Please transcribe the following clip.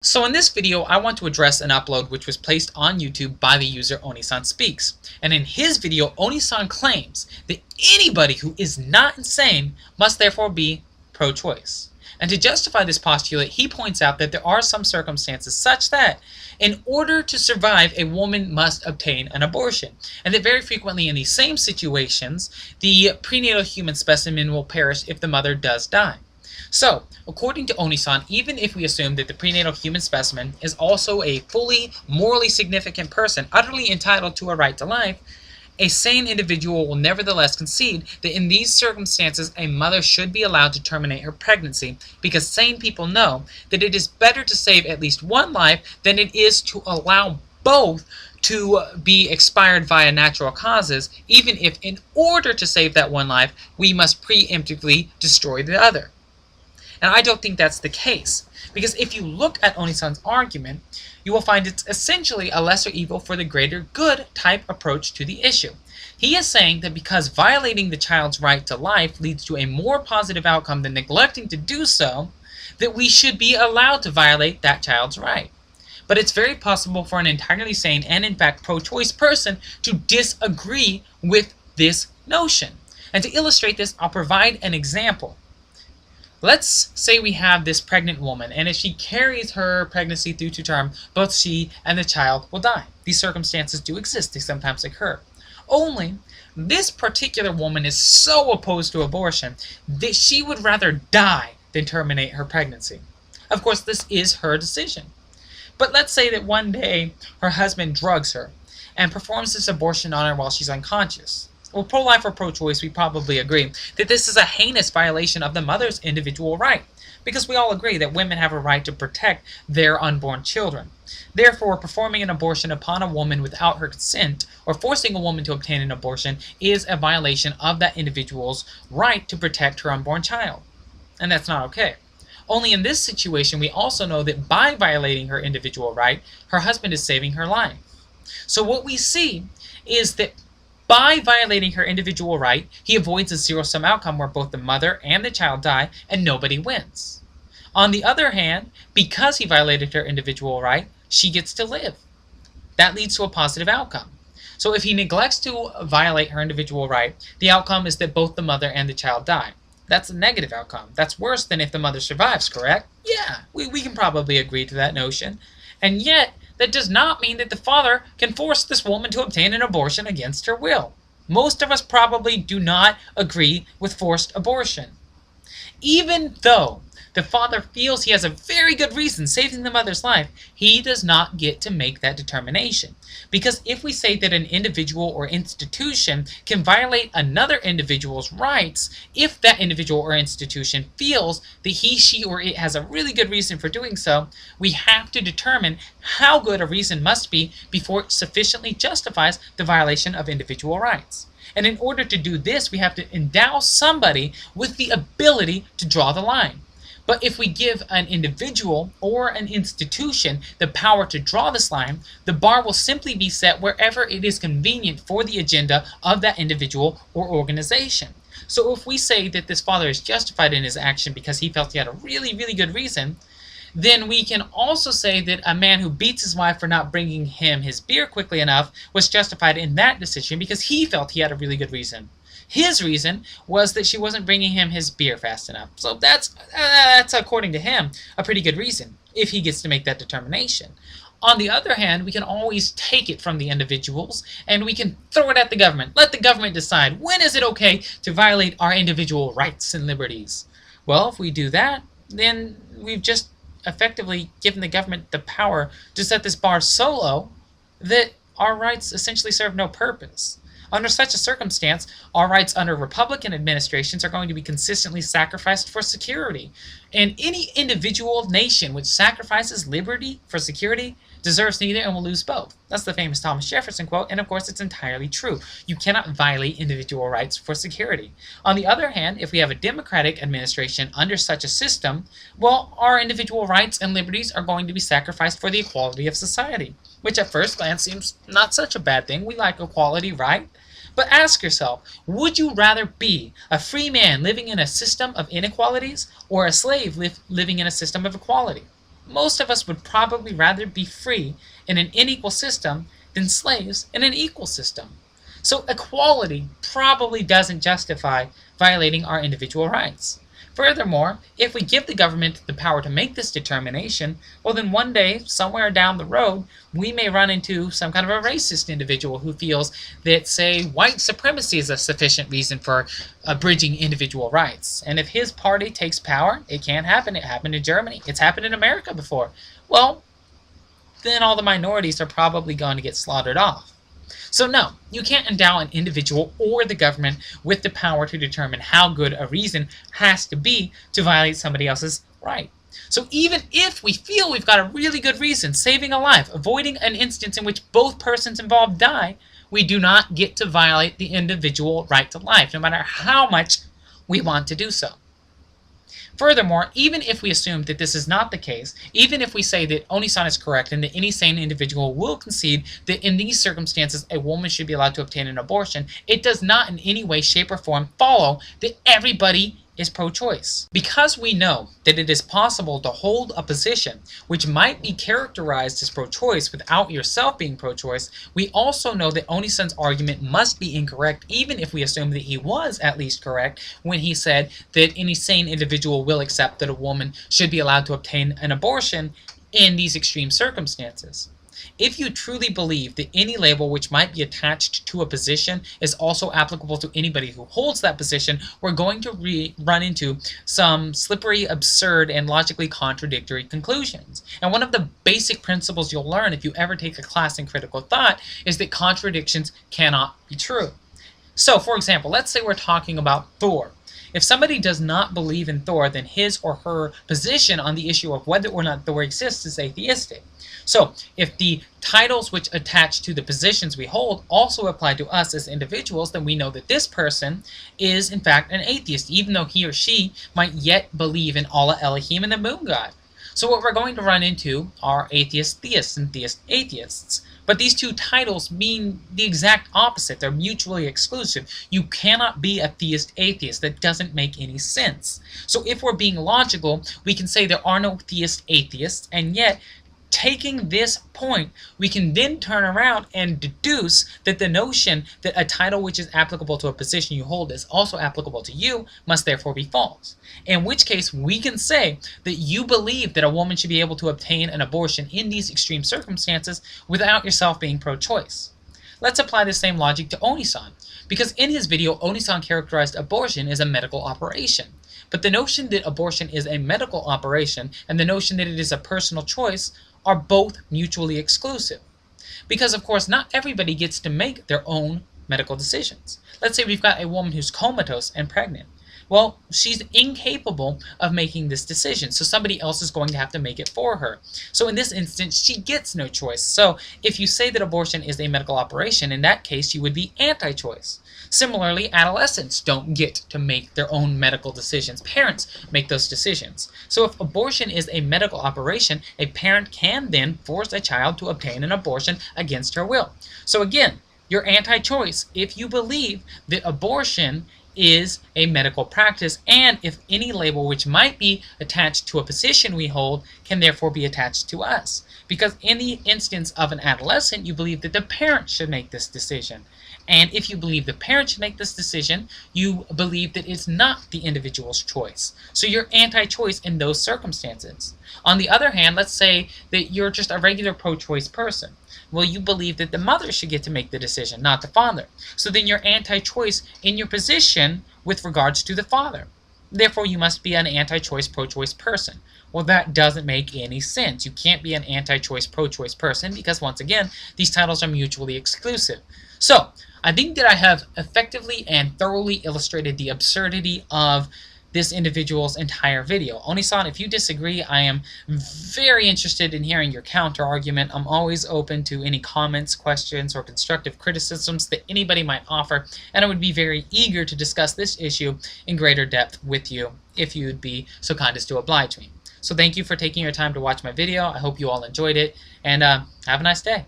So in this video, I want to address an upload which was placed on YouTube by the user Onisanspeaks. And in his video, Onisan claims that anybody who is not insane must therefore be pro-choice. And to justify this postulate, he points out that there are some circumstances such that in order to survive, a woman must obtain an abortion. And that very frequently in these same situations, the prenatal human specimen will perish if the mother does die. So, according to Onisan, even if we assume that the prenatal human specimen is also a fully morally significant person utterly entitled to a right to life, a sane individual will nevertheless concede that in these circumstances a mother should be allowed to terminate her pregnancy, because sane people know that it is better to save at least one life than it is to allow both to be expired via natural causes, even if in order to save that one life we must preemptively destroy the other. And I don't think that's the case, because if you look at Onisan's argument, you will find it's essentially a lesser evil for the greater good type approach to the issue. He is saying that because violating the child's right to life leads to a more positive outcome than neglecting to do so, that we should be allowed to violate that child's right. But it's very possible for an entirely sane and in fact pro-choice person to disagree with this notion. And to illustrate this, I'll provide an example. Let's say we have this pregnant woman, and if she carries her pregnancy through to term, both she and the child will die. These circumstances do exist, they sometimes occur. Only, this particular woman is so opposed to abortion that she would rather die than terminate her pregnancy. Of course, this is her decision. But let's say that one day her husband drugs her and performs this abortion on her while she's unconscious. Well, pro-life or pro-choice, we probably agree that this is a heinous violation of the mother's individual right, because we all agree that women have a right to protect their unborn children. Therefore, performing an abortion upon a woman without her consent, or forcing a woman to obtain an abortion, is a violation of that individual's right to protect her unborn child. And that's not okay. Only in this situation, we also know that by violating her individual right, her husband is saving her life. So what we see is that by violating her individual right, he avoids a zero-sum outcome where both the mother and the child die and nobody wins. On the other hand, because he violated her individual right, she gets to live. That leads to a positive outcome. So if he neglects to violate her individual right, the outcome is that both the mother and the child die. That's a negative outcome. That's worse than if the mother survives, correct? Yeah, we can probably agree to that notion. And yet, that does not mean that the father can force this woman to obtain an abortion against her will. Most of us probably do not agree with forced abortion. Even though the father feels he has a very good reason saving the mother's life, he does not get to make that determination. Because if we say that an individual or institution can violate another individual's rights, if that individual or institution feels that he, she, or it has a really good reason for doing so, we have to determine how good a reason must be before it sufficiently justifies the violation of individual rights. And in order to do this, we have to endow somebody with the ability to draw the line. But if we give an individual or an institution the power to draw this line, the bar will simply be set wherever it is convenient for the agenda of that individual or organization. So if we say that this father is justified in his action because he felt he had a really, really good reason, then we can also say that a man who beats his wife for not bringing him his beer quickly enough was justified in that decision because he felt he had a really good reason. His reason was that she wasn't bringing him his beer fast enough. So that's according to him, a pretty good reason, if he gets to make that determination. On the other hand, we can always take it from the individuals, and we can throw it at the government. Let the government decide, when is it okay to violate our individual rights and liberties? Well, if we do that, then we've just effectively given the government the power to set this bar so low that our rights essentially serve no purpose. Under such a circumstance, our rights under Republican administrations are going to be consistently sacrificed for security. And any individual nation which sacrifices liberty for security deserves neither and will lose both. That's the famous Thomas Jefferson quote, and of course it's entirely true. You cannot violate individual rights for security. On the other hand, if we have a democratic administration under such a system, well, our individual rights and liberties are going to be sacrificed for the equality of society, which at first glance seems not such a bad thing. We like equality, right? But ask yourself, would you rather be a free man living in a system of inequalities or a slave living in a system of equality? most of us would probably rather be free in an unequal system than slaves in an equal system. So equality probably doesn't justify violating our individual rights. Furthermore, if we give the government the power to make this determination, well then one day, somewhere down the road, we may run into some kind of a racist individual who feels that, say, white supremacy is a sufficient reason for abridging individual rights. And if his party takes power, it can't happen. It happened in Germany. It's happened in America before. Well, then all the minorities are probably going to get slaughtered off. So no, you can't endow an individual or the government with the power to determine how good a reason has to be to violate somebody else's right. So even if we feel we've got a really good reason, saving a life, avoiding an instance in which both persons involved die, we do not get to violate the individual right to life, no matter how much we want to do so. Furthermore, even if we assume that this is not the case, even if we say that Onisan is correct and that any sane individual will concede that in these circumstances a woman should be allowed to obtain an abortion, it does not in any way, shape, or form follow that everybody is pro-choice. Because we know that it is possible to hold a position which might be characterized as pro-choice without yourself being pro-choice, we also know that Onisan's argument must be incorrect, even if we assume that he was at least correct when he said that any sane individual will accept that a woman should be allowed to obtain an abortion in these extreme circumstances. If you truly believe that any label which might be attached to a position is also applicable to anybody who holds that position, we're going to run into some slippery, absurd, and logically contradictory conclusions. And one of the basic principles you'll learn if you ever take a class in critical thought is that contradictions cannot be true. So, for example, let's say we're talking about Thor. If somebody does not believe in Thor, then his or her position on the issue of whether or not Thor exists is atheistic. So, if the titles which attach to the positions we hold also apply to us as individuals, then we know that this person is in fact an atheist, even though he or she might yet believe in Allah Elohim and the moon god. So what we're going to run into are atheist theists and theist atheists. But these two titles mean the exact opposite. They're mutually exclusive. You cannot be a theist atheist. That doesn't make any sense. So if we're being logical, we can say there are no theist atheists, and yet taking this point, we can then turn around and deduce that the notion that a title which is applicable to a position you hold is also applicable to you must therefore be false. In which case, we can say that you believe that a woman should be able to obtain an abortion in these extreme circumstances without yourself being pro-choice. Let's apply the same logic to Onisan, because in his video, Onisan characterized abortion as a medical operation. But the notion that abortion is a medical operation and the notion that it is a personal choice are both mutually exclusive. Because, of course, not everybody gets to make their own medical decisions. Let's say we've got a woman who's comatose and pregnant. Well, she's incapable of making this decision, so somebody else is going to have to make it for her. So in this instance, she gets no choice. So if you say that abortion is a medical operation, in that case, you would be anti-choice. Similarly, adolescents don't get to make their own medical decisions. Parents make those decisions. So if abortion is a medical operation, a parent can then force a child to obtain an abortion against her will. So again, you're anti-choice if you believe that abortion is a medical practice, and if any label which might be attached to a position we hold can therefore be attached to us. Because in the instance of an adolescent, you believe that the parent should make this decision. And if you believe the parent should make this decision, you believe that it's not the individual's choice. So you're anti-choice in those circumstances. On the other hand, let's say that you're just a regular pro-choice person. Well, you believe that the mother should get to make the decision, not the father. So then you're anti-choice in your position with regards to the father. Therefore, you must be an anti-choice, pro-choice person. Well, that doesn't make any sense. You can't be an anti-choice, pro-choice person because, once again, these titles are mutually exclusive. So, I think that I have effectively and thoroughly illustrated the absurdity of this individual's entire video. Onisan, if you disagree, I am very interested in hearing your counter-argument. I'm always open to any comments, questions, or constructive criticisms that anybody might offer, and I would be very eager to discuss this issue in greater depth with you if you would be so kind as to oblige me. So thank you for taking your time to watch my video. I hope you all enjoyed it, and have a nice day.